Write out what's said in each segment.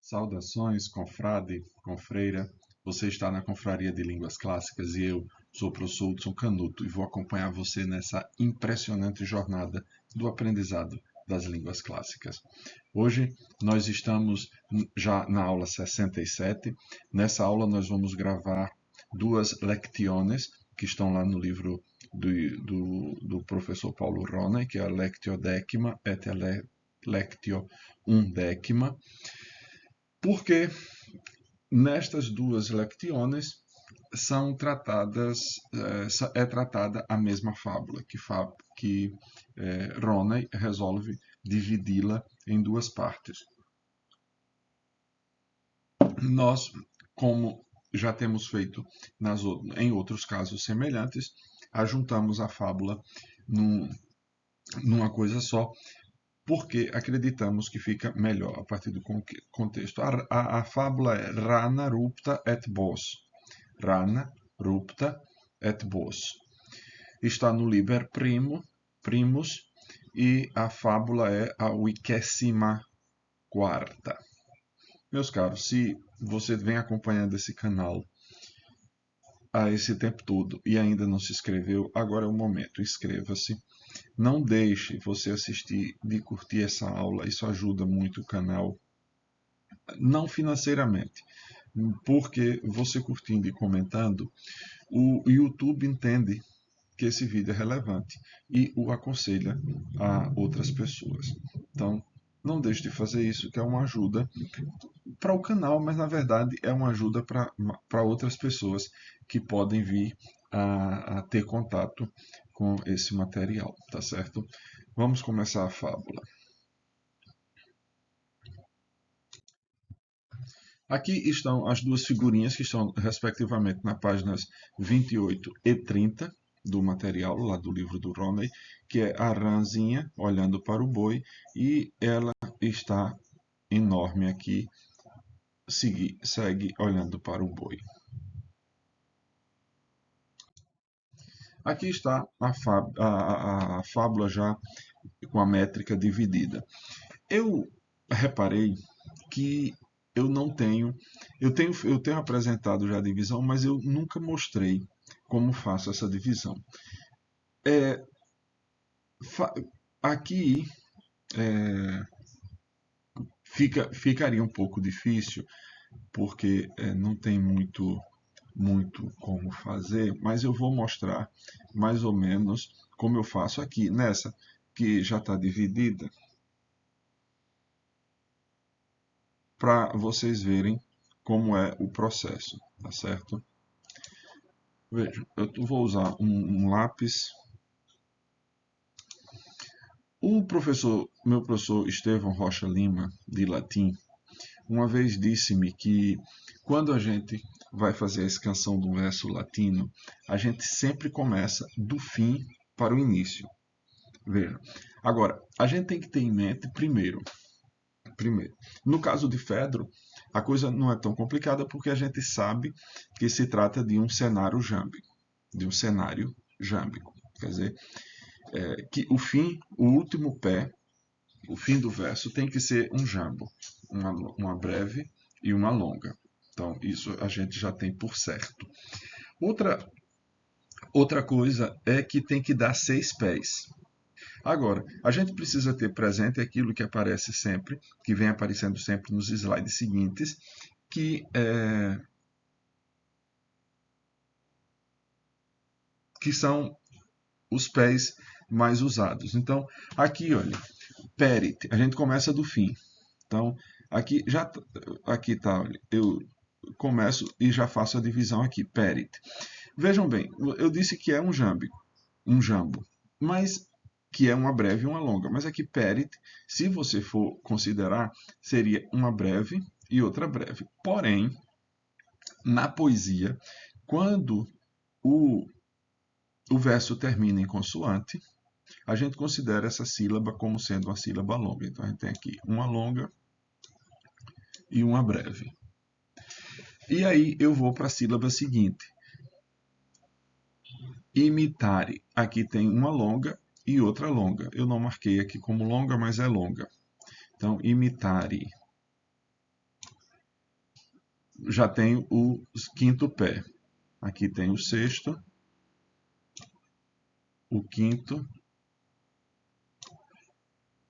Saudações, confrade, confreira. Você está na Confraria de Línguas Clássicas e eu sou o professor Hudson Canuto e vou acompanhar você nessa impressionante jornada do aprendizado das línguas clássicas. Hoje nós estamos já na aula 67. Nessa aula nós vamos gravar duas lectiones que estão lá no livro do professor Paulo Roney, que é a Lectio Decima et a Lectio Undecima. Porque nestas duas lectiones é tratada a mesma fábula, que Roney resolve dividi-la em duas partes. Nós, como já temos feito em outros casos semelhantes, ajuntamos a fábula numa coisa só, porque acreditamos que fica melhor a partir do contexto. A fábula é Rana rupta et bos. Rana rupta et bos. Está no Liber Primus e a fábula é a 24ª. Meus caros, se você vem acompanhando esse canal há esse tempo todo e ainda não se inscreveu, agora é o momento. Inscreva-se. Não deixe você assistir de curtir essa aula, isso ajuda muito o canal, não financeiramente, porque você curtindo e comentando, o YouTube entende que esse vídeo é relevante e o aconselha a outras pessoas. Então, não deixe de fazer isso, que é uma ajuda para o canal, mas na verdade é uma ajuda para outras pessoas que podem vir a ter contato com esse material, tá certo? Vamos começar a fábula. Aqui estão as duas figurinhas que estão respectivamente nas páginas 28 e 30 do material, lá do livro do Roney, que é a rãzinha olhando para o boi e ela está enorme aqui, segue olhando para o boi. Aqui está a fábula já com a métrica dividida. Eu reparei que eu tenho apresentado já a divisão, mas eu nunca mostrei como faço essa divisão. Aqui ficaria um pouco difícil, porque não tem muito como fazer, mas eu vou mostrar mais ou menos como eu faço aqui. Nessa que já está dividida, para vocês verem como é o processo, tá certo? Vejam, eu vou usar um lápis. Meu professor Estevão Rocha Lima, de latim, uma vez disse-me que quando a gente vai fazer a escansão do verso latino, a gente sempre começa do fim para o início. Veja. Agora, a gente tem que ter em mente primeiro. No caso de Fedro, a coisa não é tão complicada porque a gente sabe que se trata de um cenário jâmbico. Quer dizer, que o último pé, o fim do verso tem que ser um jambo, uma breve e uma longa. Então, isso a gente já tem por certo. Outra coisa é que tem que dar 6 pés. Agora, a gente precisa ter presente aquilo que aparece sempre, que vem aparecendo sempre nos slides seguintes, que são os pés mais usados. Então, aqui, olha, perit, a gente começa do fim. Então, aqui tá, olha, eu começo e já faço a divisão aqui, perit. Vejam bem, eu disse que é um jambo, mas que é uma breve e uma longa. Mas aqui perit, se você for considerar, seria uma breve e outra breve. Porém, na poesia, quando o verso termina em consoante, a gente considera essa sílaba como sendo uma sílaba longa. Então, a gente tem aqui uma longa e uma breve. E aí eu vou para a sílaba seguinte. Imitare. Aqui tem uma longa e outra longa. Eu não marquei aqui como longa, mas é longa. Então, imitare. já tenho o quinto pé. Aqui tem o sexto, o quinto.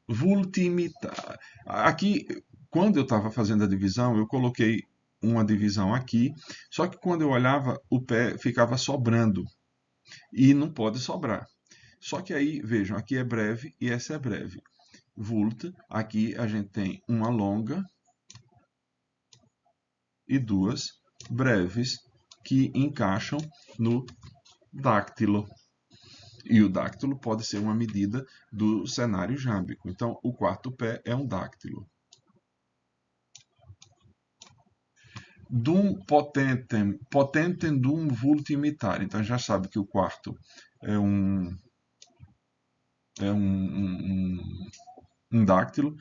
Vultimitar. Aqui, quando eu estava fazendo a divisão, eu coloquei uma divisão aqui, só que quando eu olhava, o pé ficava sobrando. E não pode sobrar. Só que aí, vejam, aqui é breve e essa é breve. Vult, aqui a gente tem uma longa e duas breves que encaixam no dáctilo. E o dáctilo pode ser uma medida do cenário jámbico. Então, o quarto pé é um dáctilo. Dum potentem, potentem dum vultimitar. Então, já sabe que o quarto é um dáctilo.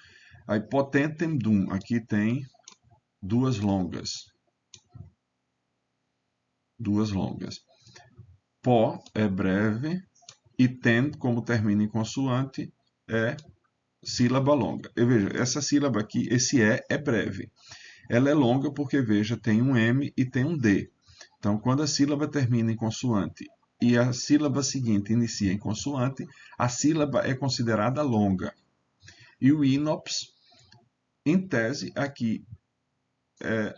Aí, potentem dum, aqui tem duas longas. Duas longas. Pó é breve e ten, como termina em consoante, é sílaba longa. Eu vejo, essa sílaba aqui, esse é breve. Ela é longa porque, veja, tem um M e tem um D. Então, quando a sílaba termina em consoante e a sílaba seguinte inicia em consoante, a sílaba é considerada longa. E o ínops, em tese, aqui é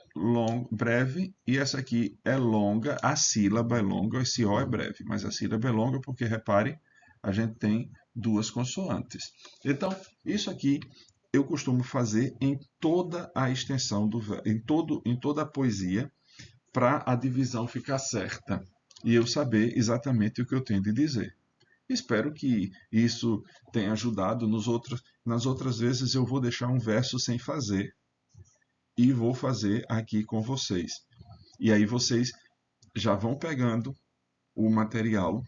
breve e essa aqui é longa, a sílaba é longa, esse O é breve, mas a sílaba é longa porque, repare, a gente tem duas consoantes. Então, isso aqui eu costumo fazer em toda a extensão, em toda a poesia, para a divisão ficar certa e eu saber exatamente o que eu tenho de dizer. Espero que isso tenha ajudado. Nas outras vezes eu vou deixar um verso sem fazer e vou fazer aqui com vocês. E aí vocês já vão pegando o material,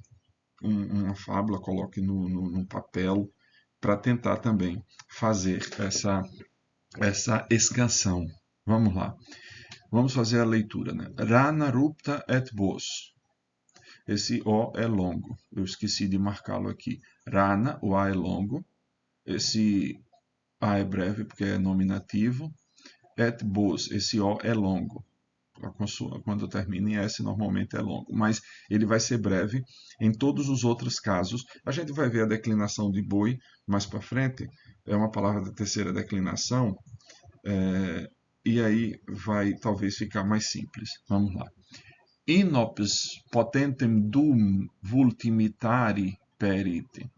uma fábula, coloque no papel, para tentar também fazer essa escansão. Vamos lá. Vamos fazer a leitura, né? Rana rupta et bos. Esse O é longo. Eu esqueci de marcá-lo aqui. Rana, o A é longo. Esse A é breve porque é nominativo. Et bos, esse O é longo. Quando termina em S, normalmente é longo. Mas ele vai ser breve em todos os outros casos. A gente vai ver a declinação de boi mais para frente. É uma palavra da terceira declinação. E aí vai talvez ficar mais simples. Vamos lá. Inops potentem dum vultimitari perit.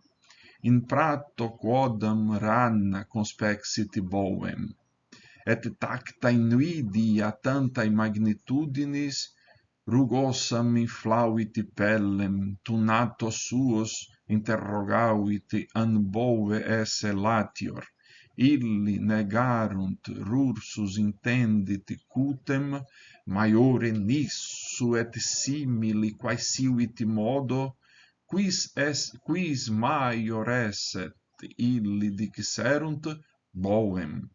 In prato quodam rana conspexit bovem. Et tacta invidia tantae magnitudinis rugosam inflauit pellem, tunato suos interrogavit an bove esse latior. Illi negarunt rursus intendit cutem, maiore nissu et simili quaesiuit modo, quis maior esset illi dixerunt bovem.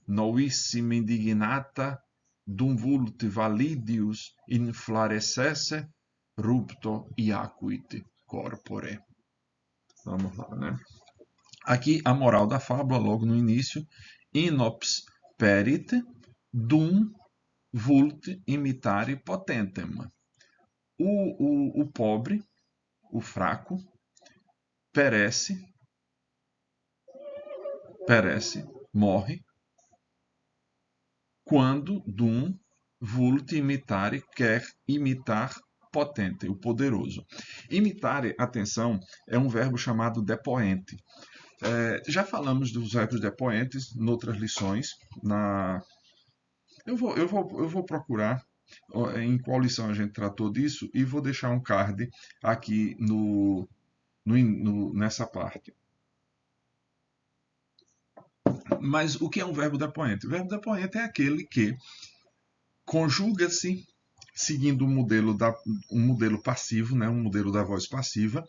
Novissima indignata, dum vult validius inflarescesse, rupto iacuit corpore. Vamos lá, né? Aqui a moral da fábula, logo no início, inops perit dum vult imitare potentem. O pobre, o fraco, perece, morre, quando dum vult imitare quer imitar potente, o poderoso. Imitare, atenção, é um verbo chamado depoente. Já falamos dos verbos depoentes em outras lições. Eu vou procurar em qual lição a gente tratou disso e vou deixar um card aqui nessa parte. Mas o que é um verbo depoente? O verbo depoente é aquele que conjuga-se seguindo um modelo passivo, né, um modelo da voz passiva,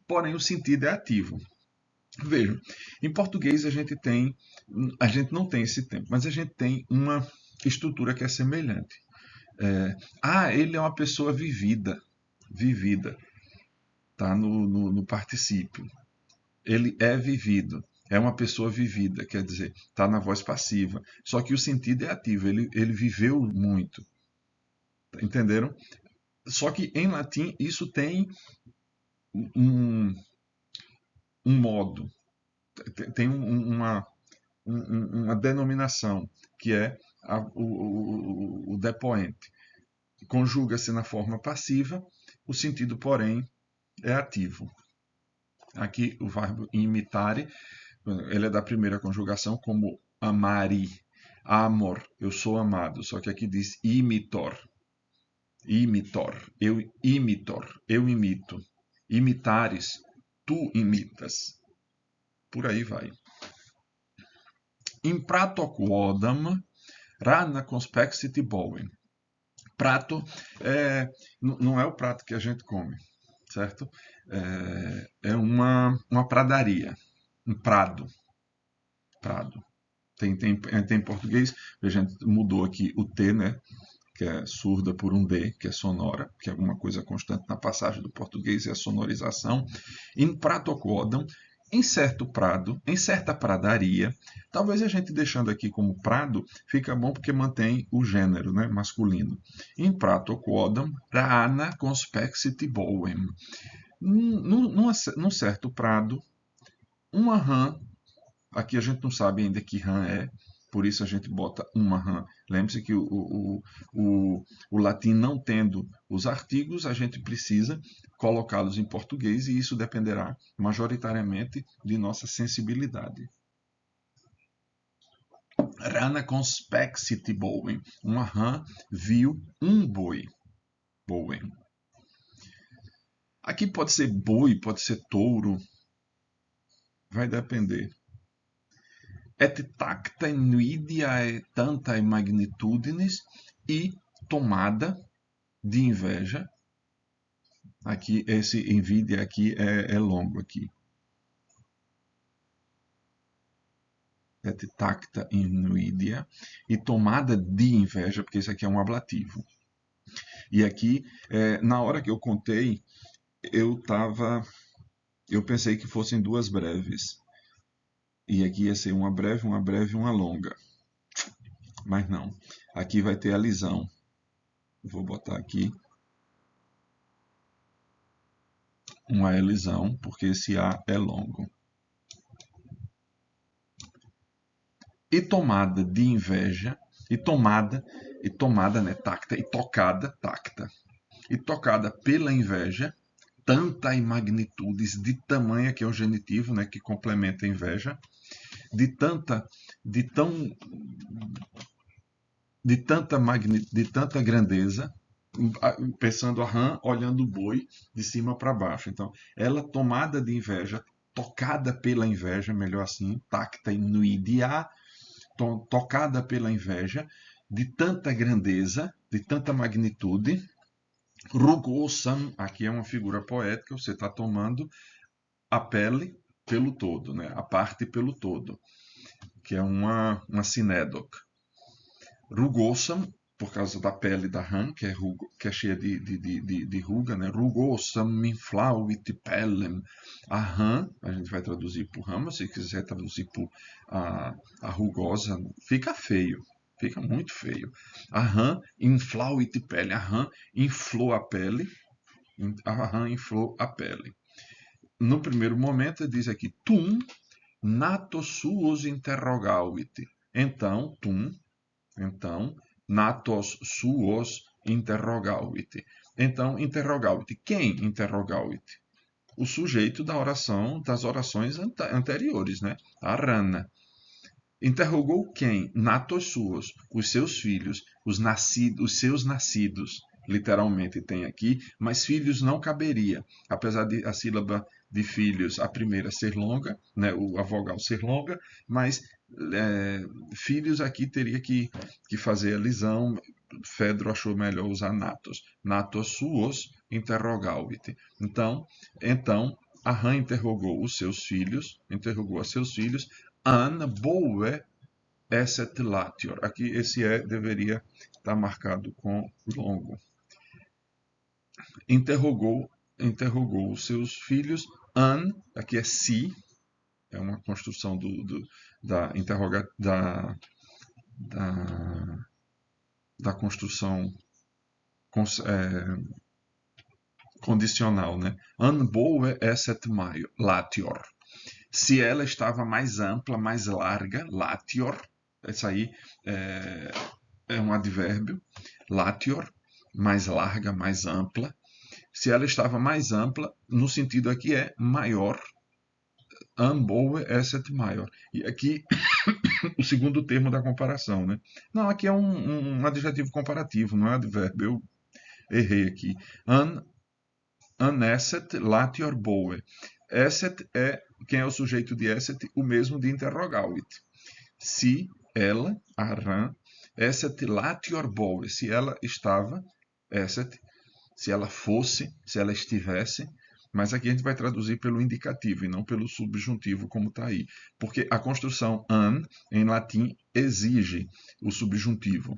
porém o sentido é ativo. Vejam, em português a gente não tem esse tempo, mas a gente tem uma estrutura que é semelhante. Ele é uma pessoa vivida, tá no particípio. Ele é vivido, é uma pessoa vivida, quer dizer, está na voz passiva. Só que o sentido é ativo, ele viveu muito. Entenderam? Só que em latim isso tem um, um modo, tem uma denominação, que é o depoente. Conjuga-se na forma passiva, o sentido, porém, é ativo. Aqui o verbo imitare, ele é da primeira conjugação, como amari, amor, eu sou amado. Só que aqui diz imitor, imitor, eu imito. Imitares, tu imitas. Por aí vai. In prato quodam, rana conspexity bowen. Prato não é o prato que a gente come, certo? É uma pradaria, um prado. Prado. Tem em português, a gente mudou aqui o T, né? Que é surda por um D, que é sonora, que é alguma coisa constante na passagem do português, é a sonorização. In prato quodam, em certo prado, em certa pradaria, talvez a gente deixando aqui como prado, fica bom porque mantém o gênero, né, masculino. In prato quodam, rana conspexity boem. Num certo prado, uma rã, aqui a gente não sabe ainda que rã é, por isso a gente bota uma rã. Lembre-se que o latim não tendo os artigos, a gente precisa colocá-los em português e isso dependerá majoritariamente de nossa sensibilidade. Rana conspexity bowen. Uma rã viu um boi. Bowen. Aqui pode ser boi, pode ser touro. Vai depender. Et tacta invidiae tantae magnitudinis, e tomada de inveja. Aqui, esse invidia aqui é longo aqui. Et tacta invidia, e tomada de inveja, porque isso aqui é um ablativo. E aqui, na hora que eu contei, eu pensei que fossem duas breves. E aqui ia ser uma breve e uma longa. Mas não. Aqui vai ter a lisão. Vou botar aqui uma elisão, porque esse A é longo. E tomada de inveja, e tomada, né, tacta, e tocada, tacta. E tocada pela inveja, tanta e magnitudes, de tamanha, que é o genitivo, né, que complementa a inveja, de tanta grandeza, pensando a rã olhando o boi de cima para baixo. Então, ela tomada de inveja, tocada pela inveja, melhor assim, tacta inuidia, tocada pela inveja, de tanta grandeza, de tanta magnitude, rugosam, aqui é uma figura poética, você está tomando a pele pelo todo, né? A parte pelo todo, que é uma sinédoc. Rugosam, por causa da pele da rã, que é cheia de ruga, né? Rugosam inflauit pellem. A rã, a gente vai traduzir por rã, mas se quiser traduzir por a rugosa, fica feio. Fica muito feio. A rã inflauit pelle. A rã inflou a pele. A rã inflou a pele. No primeiro momento, diz aqui, tum nato suos interrogavit. Então, natos suos interrogavit. Então, interrogavit. Quem interrogavit? O sujeito das orações anteriores, né? A rana. Interrogou quem? Natos suos, os seus filhos, os seus nascidos. Literalmente tem aqui, mas filhos não caberia. Apesar de a sílaba de filhos, a primeira ser longa, né, a vogal ser longa, mas filhos aqui teria que fazer a lisão. Fedro achou melhor usar natos. Natos suos interrogavit. Então, a rã interrogou a seus filhos, an boe esset latior. Aqui esse deveria estar marcado com longo. Interrogou os seus filhos. An, aqui é si, é uma construção da construção condicional, né? An boe esset latior. Se ela estava mais ampla, mais larga, latior, essa aí é um advérbio, latior, mais larga, mais ampla. Se ela estava mais ampla, no sentido aqui é maior, an boe esset maior. E aqui o segundo termo da comparação, né? Não, aqui é um adjetivo comparativo, não é advérbio. Eu errei aqui. An esset latior boe. Esset é, quem é o sujeito de esset? O mesmo de interrogavit. Se ela, a rã, esset latior boe, se ela estava, esset, se ela fosse, se ela estivesse, mas aqui a gente vai traduzir pelo indicativo e não pelo subjuntivo, como está aí. Porque a construção an, em latim, exige o subjuntivo.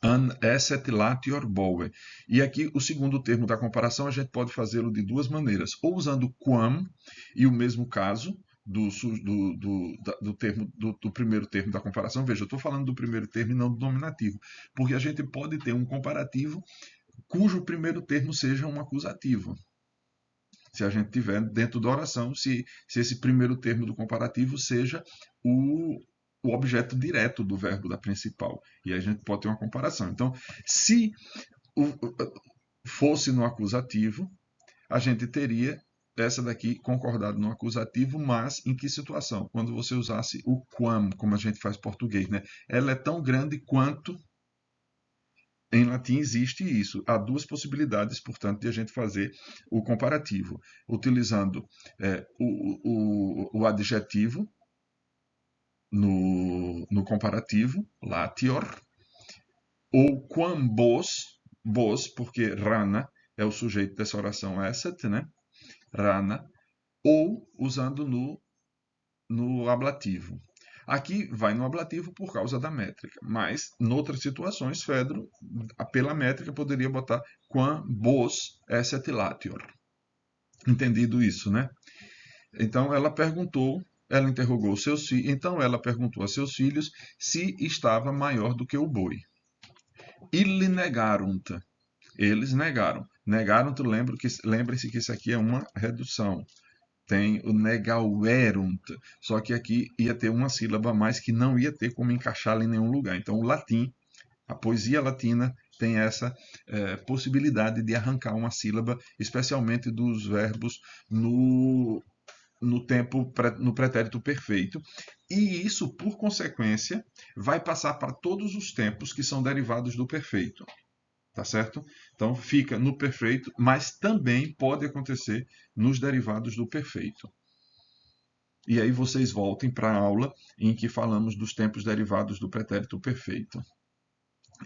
An esset latior boe. E aqui o segundo termo da comparação a gente pode fazê-lo de duas maneiras. Ou usando quam, e o mesmo caso do primeiro termo da comparação. Veja, eu estou falando do primeiro termo e não do nominativo. Porque a gente pode ter um comparativo cujo primeiro termo seja um acusativo. Se a gente tiver dentro da oração, se esse primeiro termo do comparativo seja o objeto direto do verbo da principal. E aí a gente pode ter uma comparação. Então, se fosse no acusativo, a gente teria essa daqui concordado no acusativo, mas em que situação? Quando você usasse o quam, como a gente faz em português, né? Ela é tão grande quanto. Em latim existe isso. Há duas possibilidades, portanto, de a gente fazer o comparativo, utilizando o adjetivo no comparativo, latior, ou quam bos, porque rana é o sujeito dessa oração esset, né? Rana, ou usando no ablativo. Aqui vai no ablativo por causa da métrica, mas em outras situações, Fedro, pela métrica, poderia botar quam bos esset latior. Entendido isso, né? Então ela interrogou seus filhos, então ela perguntou a seus filhos se estava maior do que o boi. Illi negarunt. Eles negaram. Negarunt, lembre-se que isso aqui é uma redução. Tem o negauerunt, só que aqui ia ter uma sílaba a mais que não ia ter como encaixá-la em nenhum lugar. Então, o latim, a poesia latina, tem essa possibilidade de arrancar uma sílaba, especialmente dos verbos no pretérito perfeito. E isso, por consequência, vai passar para todos os tempos que são derivados do perfeito. Tá certo? Então fica no perfeito, mas também pode acontecer nos derivados do perfeito. E aí vocês voltem para a aula em que falamos dos tempos derivados do pretérito perfeito.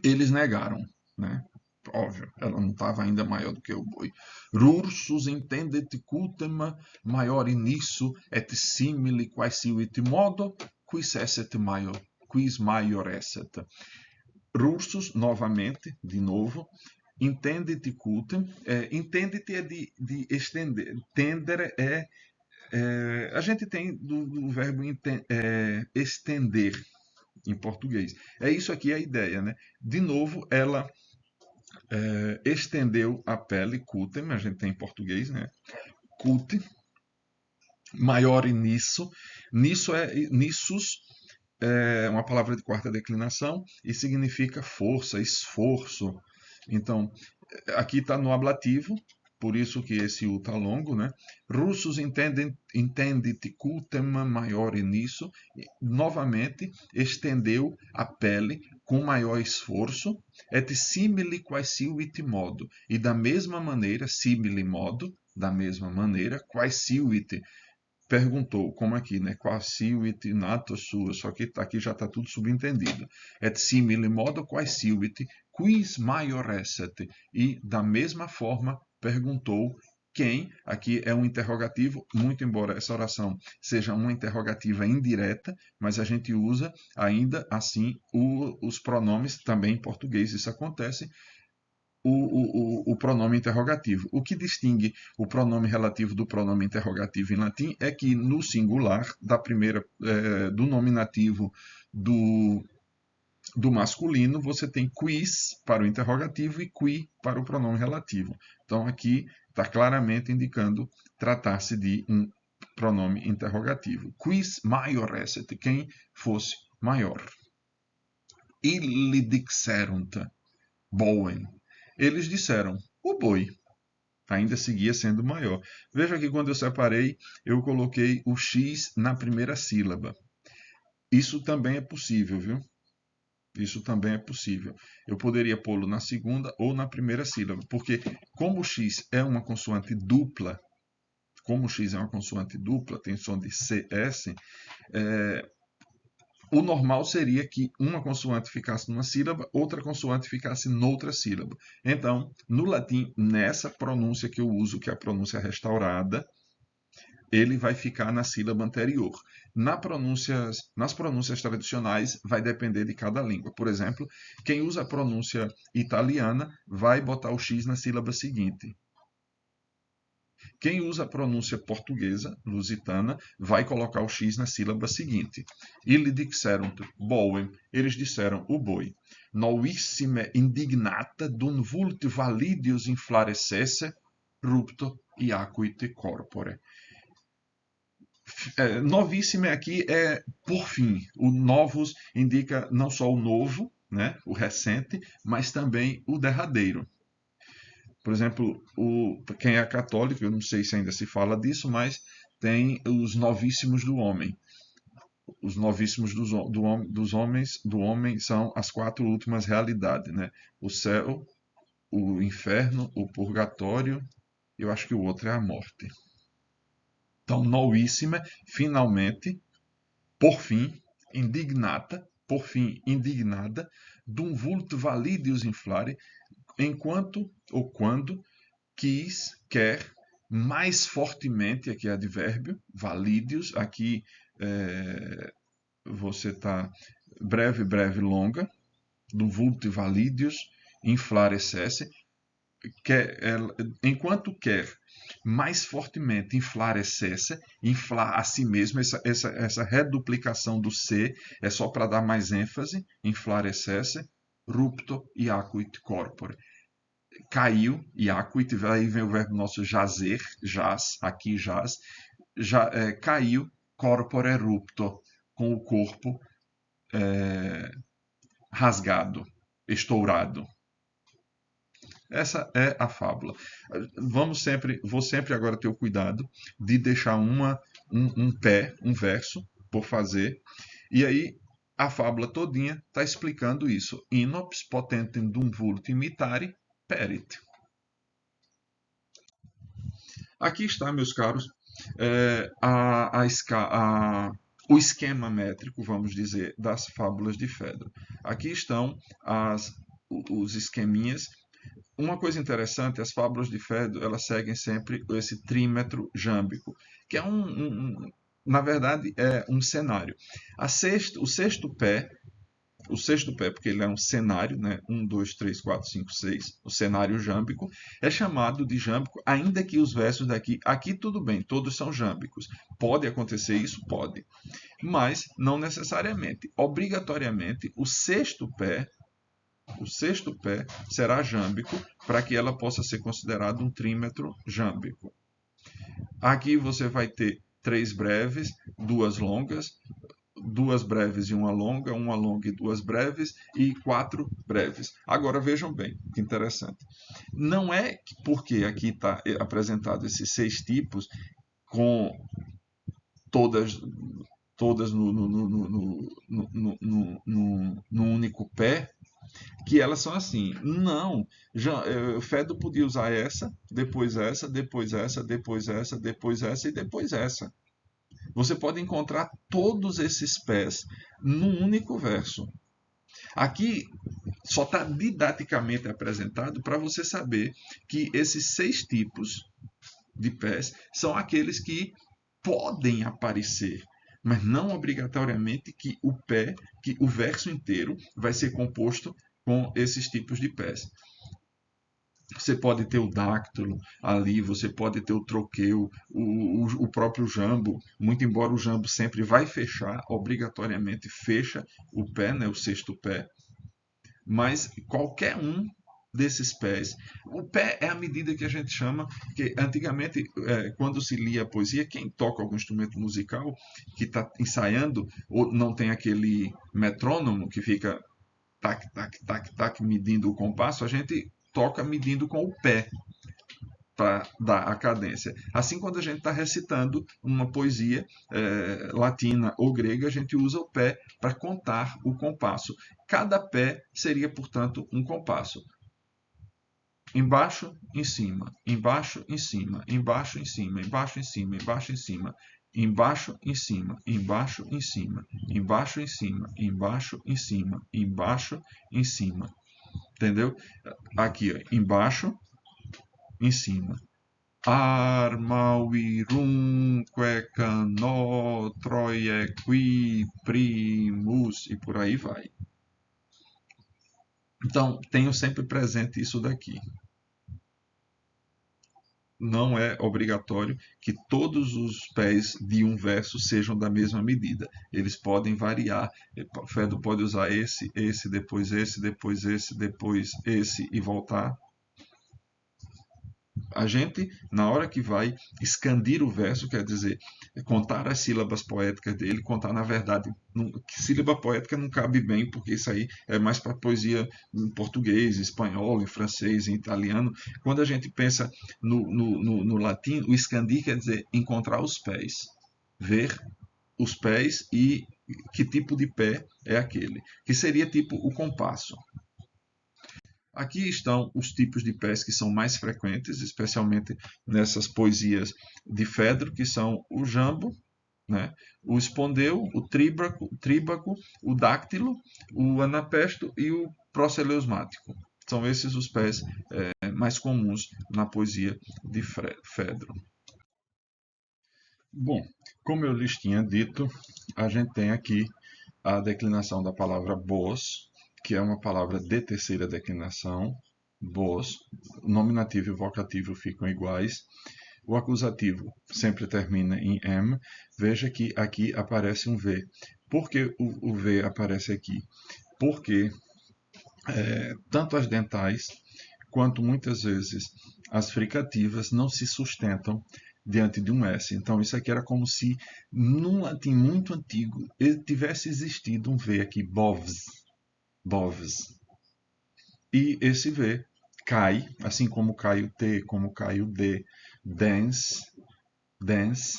Eles negaram, né? Óbvio, ela não estava ainda maior do que o boi. Rursus intendet cultem maior nisso et simili quaesiuit modo, quis esset maior, quis maior esset. Rursus, novamente, de novo, intendit cultem. Intendit é de estender. Tender a gente tem do verbo estender em português. É isso aqui a ideia, né? De novo, ela estendeu a pele, cultem, a gente tem em português, né? Culte, maior nisso. Nissus é uma palavra de quarta declinação e significa força, esforço. Então, aqui está no ablativo, por isso que esse U está longo, né? Russos intendit cultem maior nisso. Novamente, estendeu a pele com maior esforço. Et simili quaesiuit modo. E da mesma maneira, simili modo, da mesma maneira, quaesiuit, perguntou, como aqui, né? Quaesiuit nato sua, só que aqui já está tudo subentendido. Et simile modo quaesiuit, quis maior esset. E da mesma forma perguntou quem, aqui é um interrogativo, muito embora essa oração seja uma interrogativa indireta, mas a gente usa ainda assim os pronomes, também em português isso acontece, o pronome interrogativo. O que distingue o pronome relativo do pronome interrogativo em latim é que no singular do nominativo do do masculino, você tem quis para o interrogativo e qui para o pronome relativo. Então, aqui está claramente indicando tratar-se de um pronome interrogativo. Quis maior esset, quem fosse maior. Illi dixerunt, boen. Eles disseram, o boi. Ainda seguia sendo maior. Veja que quando eu separei, eu coloquei o X na primeira sílaba. Isso também é possível, viu? Isso também é possível. Eu poderia pô-lo na segunda ou na primeira sílaba, porque como o X é uma consoante dupla, tem som de CS, o normal seria que uma consoante ficasse numa sílaba, outra consoante ficasse noutra sílaba. Então, no latim, nessa pronúncia que eu uso, que é a pronúncia restaurada, ele vai ficar na sílaba anterior. Nas pronúncias tradicionais, vai depender de cada língua. Por exemplo, quem usa a pronúncia italiana vai botar o X na sílaba seguinte. Quem usa a pronúncia portuguesa, lusitana, vai colocar o X na sílaba seguinte. Illi dixerunt boem, eles disseram o boi. Novissime indignata dum vult validius inflarescesse, rupto iacuite corpore. Novíssime aqui é por fim. O novus indica não só o novo, né, o recente, mas também o derradeiro. Por exemplo, quem é católico, eu não sei se ainda se fala disso, mas tem os novíssimos do homem. Os novíssimos do homem são as 4 últimas realidades, né? O céu, o inferno, o purgatório, eu acho que o outro é a morte. Então, novíssima, finalmente, por fim, indignata, dum vulto validius inflare, enquanto ou quando quis, quer, mais fortemente, aqui é advérbio, validius, aqui você está breve, breve, longa, do vulto validius, inflarescesse, enquanto quer mais fortemente inflarescesse, inflar a si mesmo, essa reduplicação do C é só para dar mais ênfase, inflarescesse, rupto iacuit corpore. Caiu, iacuit, aí vem o verbo nosso jazer, jaz, aqui jaz, caiu, corpore rupto, com o corpo rasgado, estourado. Essa é a fábula. Vou sempre agora ter o cuidado de deixar um verso por fazer, e aí a fábula todinha está explicando isso. Inops potentem dum vulto imitare perit. Aqui está, meus caros, o esquema métrico, vamos dizer, das fábulas de Fedro. Aqui estão os esqueminhas. Uma coisa interessante, as fábulas de Fedro, elas seguem sempre esse trímetro jâmbico, que é na verdade, é um cenário. O sexto pé, porque ele é um cenário, né? 1, 2, 3, 4, 5, 6, o cenário jâmbico, é chamado de jâmbico, ainda que os versos aqui tudo bem, todos são jâmbicos. Pode acontecer isso? Pode. Mas não necessariamente. Obrigatoriamente, o sexto pé será jâmbico para que ela possa ser considerada um trímetro jâmbico. Aqui você vai ter 3 breves, 2 longas, 2 breves e uma longa e 2 breves e 4 breves. Agora vejam bem, que interessante. Não é porque aqui está apresentado esses 6 tipos com todas no único pé, que elas são assim. Não, Fedro podia usar essa, depois essa, depois essa, depois essa, depois essa e depois essa. Você pode encontrar todos esses pés num único verso. Aqui só está didaticamente apresentado para você saber que esses 6 tipos de pés são aqueles que podem aparecer, mas não obrigatoriamente que o verso inteiro vai ser composto com esses tipos de pés. Você pode ter o dáctilo ali, você pode ter o troqueu, o próprio jambo, muito embora o jambo sempre vai fechar, obrigatoriamente fecha o pé, né, o sexto pé, mas qualquer um desses pés, o pé é a medida que a gente chama, que antigamente, quando se lia a poesia, quem toca algum instrumento musical que está ensaiando, ou não tem aquele metrônomo que fica tac, tac, tac, tac, medindo o compasso, a gente toca medindo com o pé para dar a cadência. Assim, quando a gente está recitando uma poesia latina ou grega, a gente usa o pé para contar o compasso. Cada pé seria, portanto, um compasso. Embaixo, em cima, embaixo, em cima, embaixo, em cima, embaixo, em cima, embaixo, em cima, embaixo, em cima, embaixo, em cima, embaixo, em cima, embaixo, em cima, embaixo, em cima. Entendeu? Aqui, ó, embaixo, em cima. Armauirumque cano troie qui primus e por aí vai. Então, tenho sempre presente isso daqui. Não é obrigatório que todos os pés de um verso sejam da mesma medida. Eles podem variar. Fedo pode usar esse, depois esse, depois esse, depois esse e voltar. A gente, na hora que vai escandir o verso, quer dizer, contar as sílabas poéticas dele, contar, na verdade, que sílaba poética não cabe bem, porque isso aí é mais para poesia em português, em espanhol, em francês, em italiano. Quando a gente pensa no latim, o escandir quer dizer encontrar os pés, ver os pés e que tipo de pé é aquele, que seria tipo o compasso. Aqui estão os tipos de pés que são mais frequentes, especialmente nessas poesias de Fedro, que são o jambo, né, o espondeu, o tríbaco, o dáctilo, o anapesto e o proseleusmático. São esses os pés mais comuns na poesia de Fedro. Bom, como eu lhes tinha dito, a gente tem aqui a declinação da palavra bos, que é uma palavra de terceira declinação, bos. O nominativo e o vocativo ficam iguais. O acusativo sempre termina em M. Veja que aqui aparece um V. Por que o V aparece aqui? Porque tanto as dentais quanto muitas vezes as fricativas não se sustentam diante de um S. Então isso aqui era como se num latim muito antigo tivesse existido um V aqui, bovs, bovs. E esse V cai, assim como cai o T, como cai o D, dens, dens,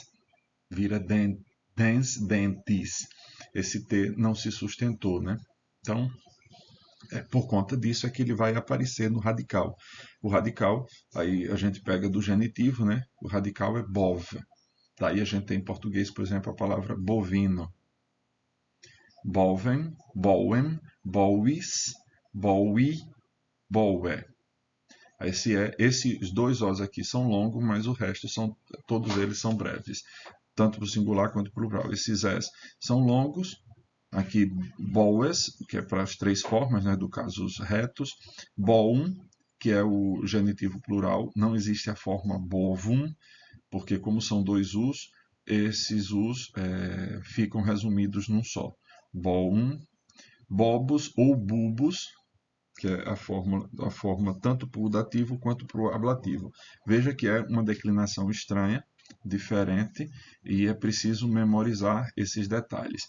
vira dens, dentis. Esse T não se sustentou, né? Então, por conta disso é que ele vai aparecer no radical. O radical, aí a gente pega do genitivo, né? O radical é bov. Daí a gente tem em português, por exemplo, a palavra bovino. Boven, bowen, bovis, bowi, bowe. Esses dois Os aqui são longos, mas o resto todos eles são breves, tanto para o singular quanto para o plural. Esses S são longos, aqui boes, que é para as três formas, né, do caso os retos, boum, que é o genitivo plural, não existe a forma bovum, porque como são dois Us, esses Us ficam resumidos num só. Boum, bobos ou bubos, que é a forma tanto para o dativo quanto para o ablativo. Veja que é uma declinação estranha, diferente, e é preciso memorizar esses detalhes.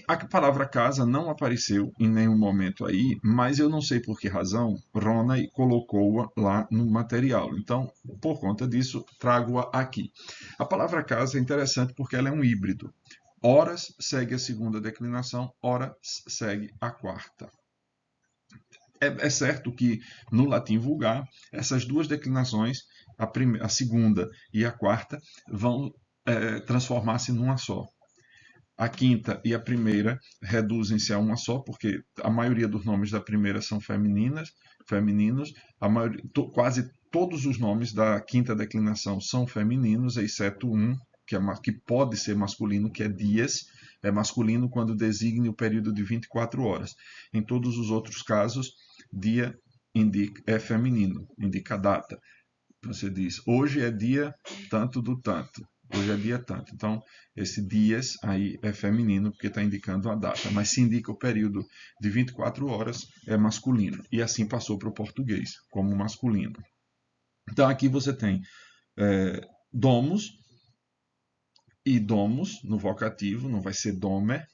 A palavra casa não apareceu em nenhum momento aí, mas eu não sei por que razão Rona colocou-a lá no material. Então, por conta disso, trago-a aqui. A palavra casa é interessante porque ela é um híbrido. Horas segue a segunda declinação, horas segue a quarta. É certo que no latim vulgar, essas duas declinações, a segunda e a quarta, vão transformar-se numa só. A quinta e a primeira reduzem-se a uma só, porque a maioria dos nomes da primeira são femininos, quase todos os nomes da quinta declinação são femininos, exceto um, que pode ser masculino, que é dias, é masculino quando designa o período de 24 horas. Em todos os outros casos, dia é feminino, indica a data. Você diz, hoje é dia tanto do tanto. Hoje é dia tanto. Então, esse dias aí é feminino, porque está indicando a data. Mas se indica o período de 24 horas, é masculino. E assim passou para o português, como masculino. Então, aqui você tem domus e domus no vocativo, não vai ser domer.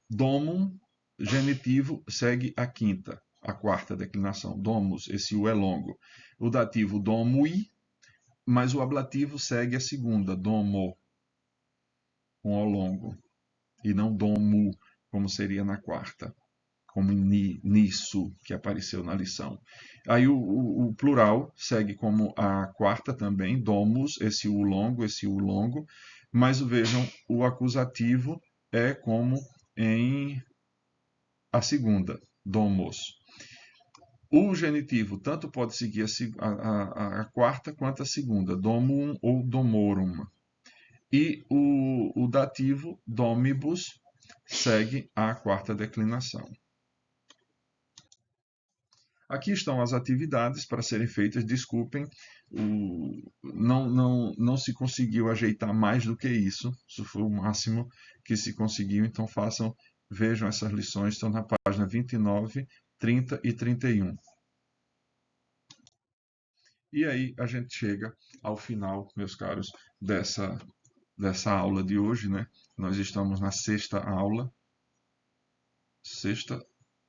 Domum, genitivo, segue a quinta, a quarta declinação. Domus, esse U é longo. O dativo domui, mas o ablativo segue a segunda, domo, com O longo. E não domu, como seria na quarta, como nisso, que apareceu na lição. Aí o plural segue como a quarta também, domus, esse U longo, mas vejam, o acusativo é como em a segunda, domos. O genitivo tanto pode seguir a quarta quanto a segunda, domum ou domorum. E o dativo, domibus, segue a quarta declinação. Aqui estão as atividades para serem feitas. Desculpem, não se conseguiu ajeitar mais do que isso. Isso foi o máximo que se conseguiu. Então vejam essas lições, estão na página 29, 30 e 31. E aí a gente chega ao final, meus caros, dessa aula de hoje, né? Nós estamos na sexta aula,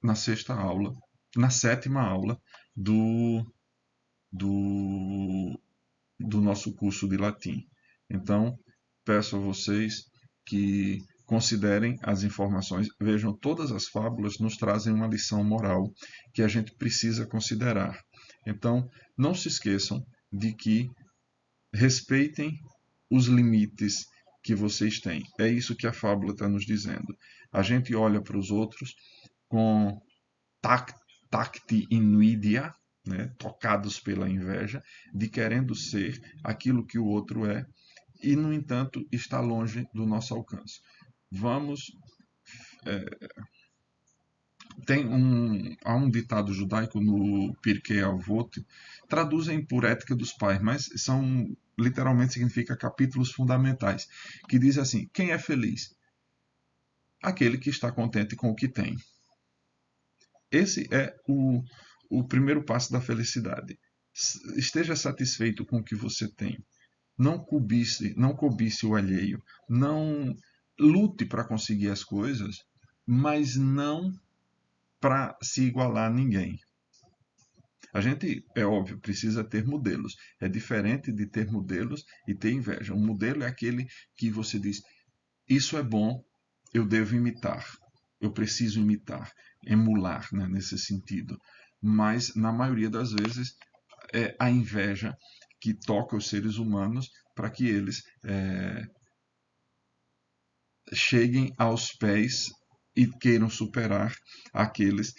na sétima aula do, do, do nosso curso de latim. Então, peço a vocês que considerem as informações, vejam, todas as fábulas nos trazem uma lição moral que a gente precisa considerar. Então, não se esqueçam de que respeitem os limites que vocês têm. É isso que a fábula está nos dizendo. A gente olha para os outros com tacti invidia, né, tocados pela inveja, de querendo ser aquilo que o outro é, e, no entanto, está longe do nosso alcance. Vamos. Há um ditado judaico no Pirkei Avot, traduzem por ética dos pais, mas literalmente significa capítulos fundamentais, que diz assim: quem é feliz? Aquele que está contente com o que tem. Esse é o primeiro passo da felicidade. Esteja satisfeito com o que você tem. Não cobice o alheio. Não lute para conseguir as coisas, mas não para se igualar a ninguém. A gente, é óbvio, precisa ter modelos. É diferente de ter modelos e ter inveja. Um modelo é aquele que você diz: isso é bom, eu devo imitar. Eu preciso imitar, emular, né, nesse sentido. Mas, na maioria das vezes, é a inveja que toca os seres humanos para que eles cheguem aos pés e queiram superar aqueles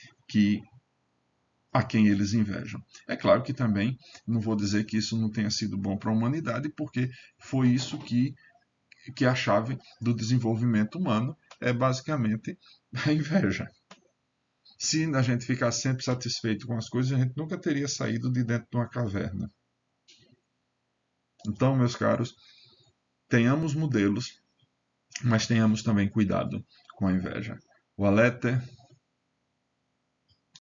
a quem eles invejam. É claro que também não vou dizer que isso não tenha sido bom para a humanidade, porque foi isso que a chave do desenvolvimento humano é basicamente a inveja. Se a gente ficasse sempre satisfeito com as coisas, a gente nunca teria saído de dentro de uma caverna. Então, meus caros, tenhamos modelos, mas tenhamos também cuidado com a inveja. O Alete